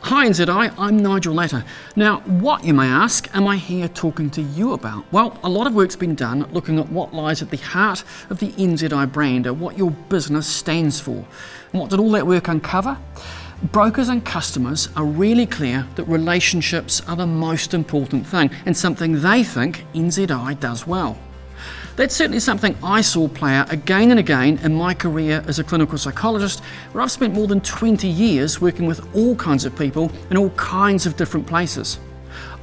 Hi NZI, I'm Nigel Latter. Now, what, you may ask, am I here talking to you about? Well, a lot of work's been done looking at what lies at the heart of the NZI brand, or what your business stands for. And what did all that work uncover? Brokers and customers are really clear that relationships are the most important thing, and something they think NZI does well. That's certainly something I saw play out again and again in my career as a clinical psychologist, where I've spent more than 20 years working with all kinds of people in all kinds of different places.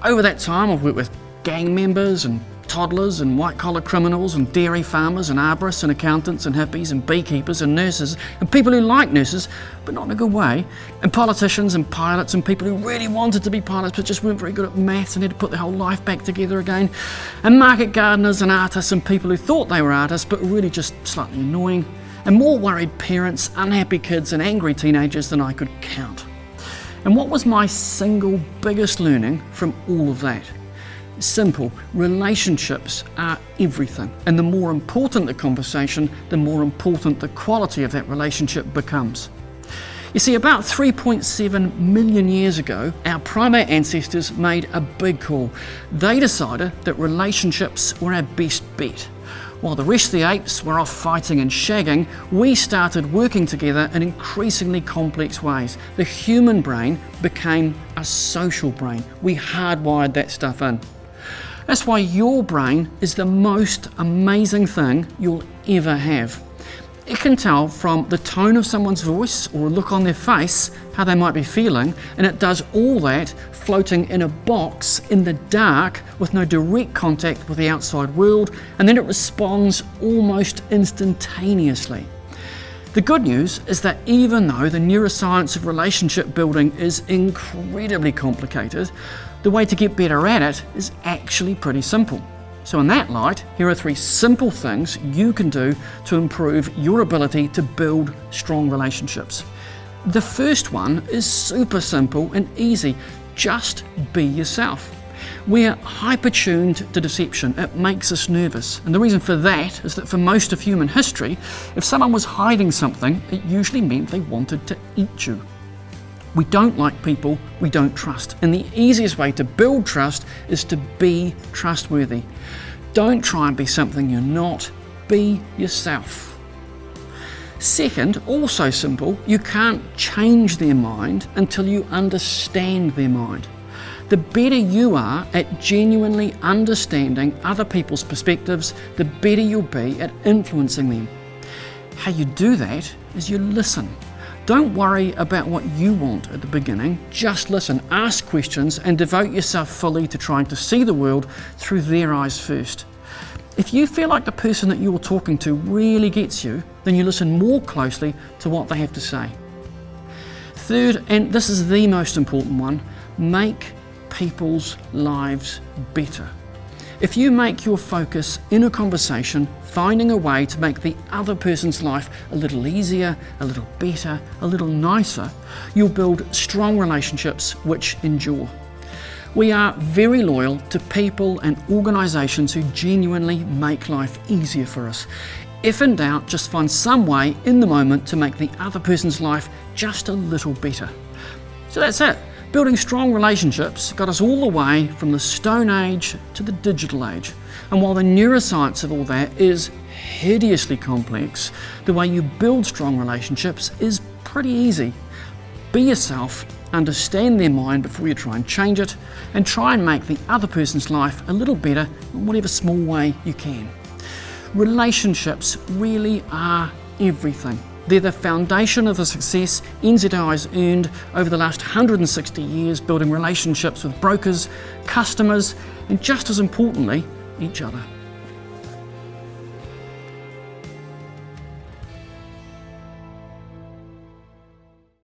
Over that time, I've worked with gang members and toddlers and white-collar criminals and dairy farmers and arborists and accountants and hippies and beekeepers and nurses and people who like nurses but not in a good way, and politicians and pilots and people who really wanted to be pilots but just weren't very good at maths and had to put their whole life back together again, and market gardeners and artists and people who thought they were artists but were really just slightly annoying, and more worried parents, unhappy kids and angry teenagers than I could count. And what was my single biggest learning from all of that? Simple. Relationships are everything, and the more important the conversation, the more important the quality of that relationship becomes. You see, about 3.7 million years ago, our primate ancestors made a big call. They decided that relationships were our best bet. While the rest of the apes were off fighting and shagging, we started working together in increasingly complex ways. The human brain became a social brain. We hardwired that stuff in. That's why your brain is the most amazing thing you'll ever have. It can tell from the tone of someone's voice or a look on their face how they might be feeling, and it does all that floating in a box in the dark with no direct contact with the outside world, and then it responds almost instantaneously. The good news is that even though the neuroscience of relationship building is incredibly complicated, the way to get better at it is actually pretty simple. So in that light, here are 3 simple things you can do to improve your ability to build strong relationships. The first one is super simple and easy. Just be yourself. We're hyper-tuned to deception. It makes us nervous. And the reason for that is that for most of human history, if someone was hiding something, it usually meant they wanted to eat you. We don't like people we don't trust. And the easiest way to build trust is to be trustworthy. Don't try and be something you're not. Be yourself. Second, also simple, you can't change their mind until you understand their mind. The better you are at genuinely understanding other people's perspectives, the better you'll be at influencing them. How you do that is you listen. Don't worry about what you want at the beginning, just listen, ask questions and devote yourself fully to trying to see the world through their eyes first. If you feel like the person that you're talking to really gets you, then you listen more closely to what they have to say. Third, and this is the most important one, make people's lives better. If you make your focus in a conversation, finding a way to make the other person's life a little easier, a little better, a little nicer, you'll build strong relationships which endure. We are very loyal to people and organisations who genuinely make life easier for us. If in doubt, just find some way in the moment to make the other person's life just a little better. So that's it. Building strong relationships got us all the way from the Stone Age to the digital age. And while the neuroscience of all that is hideously complex, the way you build strong relationships is pretty easy. Be yourself, understand their mind before you try and change it, and try and make the other person's life a little better in whatever small way you can. Relationships really are everything. They're the foundation of the success NZI has earned over the last 160 years, building relationships with brokers, customers, and just as importantly, each other.